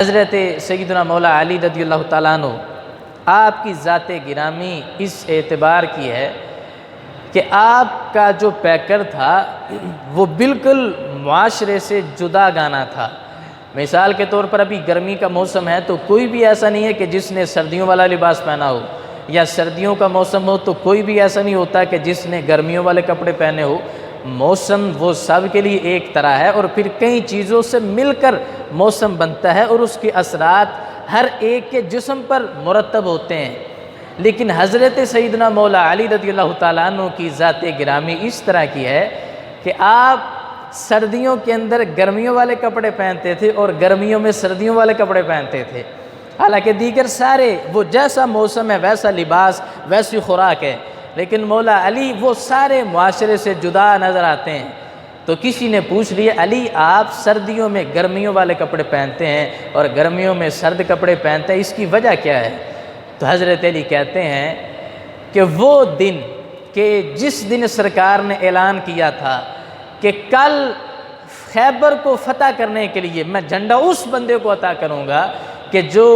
حضرت سیدنا مولا علی رضی اللہ تعالیٰ عنہ آپ کی ذات گرامی اس اعتبار کی ہے کہ آپ کا جو پیکر تھا وہ بالکل معاشرے سے جدا گانا تھا۔ مثال کے طور پر ابھی گرمی کا موسم ہے تو کوئی بھی ایسا نہیں ہے کہ جس نے سردیوں والا لباس پہنا ہو، یا سردیوں کا موسم ہو تو کوئی بھی ایسا نہیں ہوتا کہ جس نے گرمیوں والے کپڑے پہنے ہو۔ موسم وہ سب کے لیے ایک طرح ہے، اور پھر کئی چیزوں سے مل کر موسم بنتا ہے اور اس کے اثرات ہر ایک کے جسم پر مرتب ہوتے ہیں۔ لیکن حضرت سیدنا مولا علی رضی اللہ تعالیٰ عنہ کی ذات گرامی اس طرح کی ہے کہ آپ سردیوں کے اندر گرمیوں والے کپڑے پہنتے تھے اور گرمیوں میں سردیوں والے کپڑے پہنتے تھے، حالانکہ دیگر سارے وہ جیسا موسم ہے ویسا لباس ویسی خوراک ہے، لیکن مولا علی وہ سارے معاشرے سے جدا نظر آتے ہیں۔ تو کسی نے پوچھ لیا، علی آپ سردیوں میں گرمیوں والے کپڑے پہنتے ہیں اور گرمیوں میں سرد کپڑے پہنتے ہیں، اس کی وجہ کیا ہے؟ تو حضرت علی کہتے ہیں کہ وہ دن کہ جس دن سرکار نے اعلان کیا تھا کہ کل خیبر کو فتح کرنے کے لیے میں جھنڈا اس بندے کو عطا کروں گا کہ جو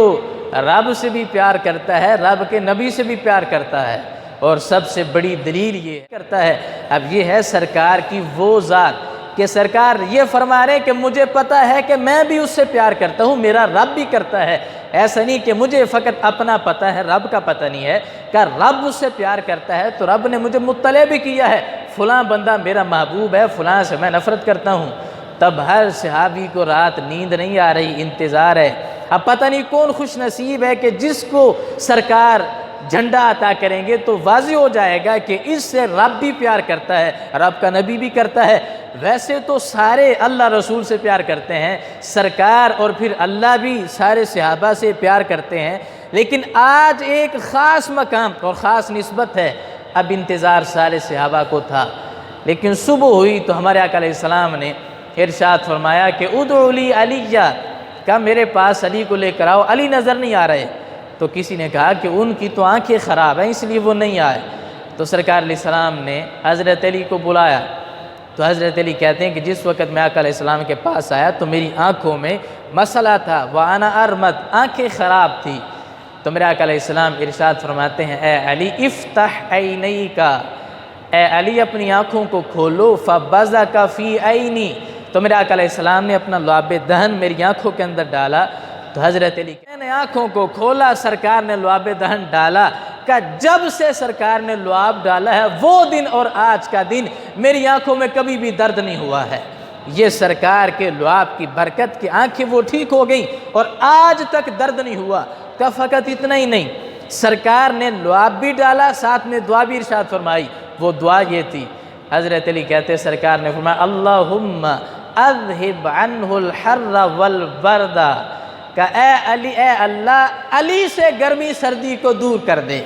رب سے بھی پیار کرتا ہے، رب کے نبی سے بھی پیار کرتا ہے، اور سب سے بڑی دلیل یہ کرتا ہے۔ اب یہ ہے سرکار کی وہ ذات کہ سرکار یہ فرما رہے کہ مجھے پتہ ہے کہ میں بھی اس سے پیار کرتا ہوں، میرا رب بھی کرتا ہے۔ ایسا نہیں کہ مجھے فقط اپنا پتہ ہے، رب کا پتہ نہیں ہے، کہ رب اس سے پیار کرتا ہے تو رب نے مجھے مطلع بھی کیا ہے، فلاں بندہ میرا محبوب ہے، فلاں سے میں نفرت کرتا ہوں۔ تب ہر صحابی کو رات نیند نہیں آ رہی، انتظار ہے۔ اب پتہ نہیں کون خوش نصیب ہے کہ جس کو سرکار جھنڈا عطا کریں گے تو واضح ہو جائے گا کہ اس سے رب بھی پیار کرتا ہے، رب کا نبی بھی کرتا ہے۔ ویسے تو سارے اللہ رسول سے پیار کرتے ہیں، سرکار اور پھر اللہ بھی سارے صحابہ سے پیار کرتے ہیں، لیکن آج ایک خاص مقام اور خاص نسبت ہے۔ اب انتظار سارے صحابہ کو تھا، لیکن صبح ہوئی تو ہمارے آقا علیہ السلام نے ارشاد فرمایا کہ ادعو لی علیہ، کہ میرے پاس علی کو لے کر آؤ، علی نظر نہیں آ رہے۔ تو کسی نے کہا کہ ان کی تو آنکھیں خراب ہیں اس لیے وہ نہیں آئے۔ تو سرکار علیہ السلام نے حضرت علی کو بلایا، تو حضرت علی کہتے ہیں کہ جس وقت میں آقا علیہ السلام کے پاس آیا تو میری آنکھوں میں مسئلہ تھا، وَأَنَا أَرْمَدْ، آنکھیں خراب تھی۔ تو میرے آقا علیہ السلام ارشاد فرماتے ہیں، اے علی افتح عینیک، اے علی اپنی آنکھوں کو کھولو، فَبَزَكَ فِي عَيْنِي، تو میرے آقا علیہ السلام نے اپنا لعاب دہن میری آنکھوں کے اندر ڈالا۔ تو حضرت علی میں نے آنکھوں کو کھولا، سرکار نے لعاب دہن ڈالا، کہ جب سے سرکار نے لعاب ڈالا ہے وہ دن اور آج کا دن میری آنکھوں میں کبھی بھی درد نہیں ہوا ہے۔ یہ سرکار کے لعاب کی برکت کی آنکھیں وہ ٹھیک ہو گئیں اور آج تک درد نہیں ہوا۔ کہ فقط اتنا ہی نہیں، سرکار نے لعاب بھی ڈالا، ساتھ میں دعا بھی ارشاد فرمائی۔ وہ دعا یہ تھی، حضرت علی کہتے سرکار نے فرمایا، اللہم اذہب عنہ الحر والبرد، کہ اے علی، اے اللہ علی سے گرمی سردی کو دور کر دے،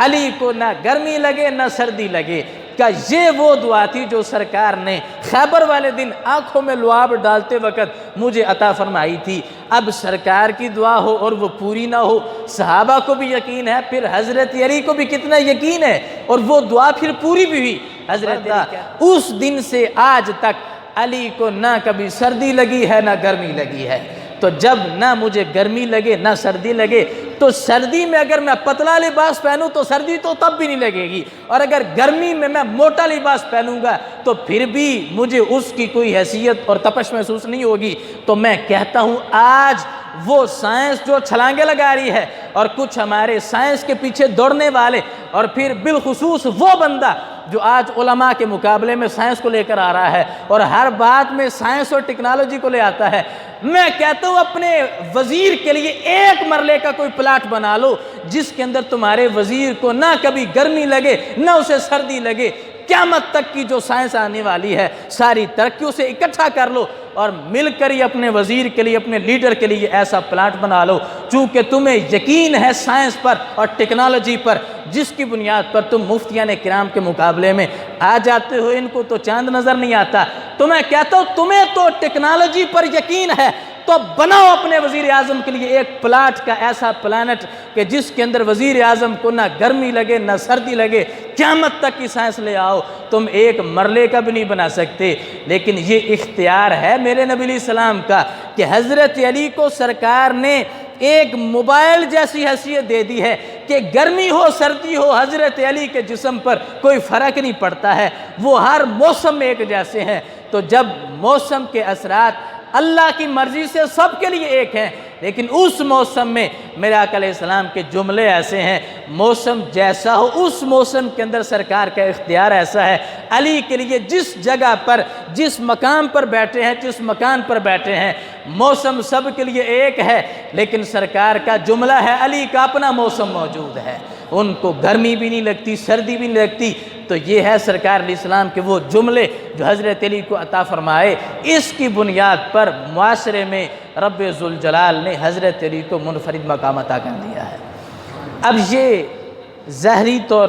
علی کو نہ گرمی لگے نہ سردی لگے۔ کہ یہ وہ دعا تھی جو سرکار نے خیبر والے دن آنکھوں میں لعاب ڈالتے وقت مجھے عطا فرمائی تھی۔ اب سرکار کی دعا ہو اور وہ پوری نہ ہو، صحابہ کو بھی یقین ہے، پھر حضرت علی کو بھی کتنا یقین ہے، اور وہ دعا پھر پوری بھی ہوئی۔ حضرت اس دن سے آج تک علی کو نہ کبھی سردی لگی ہے نہ گرمی لگی ہے۔ تو جب نہ مجھے گرمی لگے نہ سردی لگے، تو سردی میں اگر میں پتلا لباس پہنوں تو سردی تو تب بھی نہیں لگے گی، اور اگر گرمی میں میں موٹا لباس پہنوں گا تو پھر بھی مجھے اس کی کوئی حیثیت اور تپش محسوس نہیں ہوگی۔ تو میں کہتا ہوں آج وہ سائنس جو چھلانگے لگا رہی ہے، اور کچھ ہمارے سائنس کے پیچھے دوڑنے والے، اور پھر بالخصوص وہ بندہ جو آج علماء کے مقابلے میں سائنس کو لے کر آ رہا ہے اور ہر بات میں سائنس اور ٹیکنالوجی کو لے آتا ہے، میں کہتا ہوں اپنے وزیر کے لیے ایک مرلے کا کوئی پلاٹ بنا لو جس کے اندر تمہارے وزیر کو نہ کبھی گرمی لگے نہ اسے سردی لگے۔ قیامت تک کی جو سائنس آنے والی ہے ساری ترقیوں سے اکٹھا کر لو اور مل کر ہی اپنے وزیر کے لیے، اپنے لیڈر کے لیے ایسا پلاٹ بنا لو، چونکہ تمہیں یقین ہے سائنس پر اور ٹیکنالوجی پر، جس کی بنیاد پر تم مفتیان کرام کے مقابلے میں آ جاتے ہو۔ ان کو تو چاند نظر نہیں آتا۔ تو میں کہتا ہوں تمہیں تو ٹیکنالوجی پر یقین ہے، تو بناؤ اپنے وزیر اعظم کے لیے ایک پلاٹ کا ایسا پلانٹ کہ جس کے اندر وزیر اعظم کو نہ گرمی لگے نہ سردی لگے۔ قیامت تک کی سائنس لے آؤ، تم ایک مرلے کا بھی نہیں بنا سکتے، لیکن یہ اختیار ہے میرے نبی علیہ السلام کا کہ کہ حضرت علی کو سرکار نے ایک موبائل جیسی حیثیت دے دی ہے کہ گرمی ہو سردی ہو حضرت علی کے جسم پر کوئی فرق نہیں پڑتا ہے، وہ ہر موسم میں ایک جیسے ہیں۔ تو جب موسم کے اثرات اللہ کی مرضی سے سب کے لیے ایک ہیں، لیکن اس موسم میں میرے آقا علیہ السلام کے جملے ایسے ہیں، موسم جیسا ہو اس موسم کے اندر سرکار کا اختیار ایسا ہے، علی کے لیے جس جگہ پر جس مقام پر بیٹھے ہیں جس مکان پر بیٹھے ہیں موسم سب کے لیے ایک ہے، لیکن سرکار کا جملہ ہے علی کا اپنا موسم موجود ہے، ان کو گرمی بھی نہیں لگتی سردی بھی نہیں لگتی۔ تو یہ ہے سرکار علیہ السلام کے وہ جملے جو حضرت علی کو عطا فرمائے، اس کی بنیاد پر معاشرے میں رب ذوالجلال نے حضرت علی کو منفرد مقام عطا کر دیا ہے۔ اب یہ ظاہری طور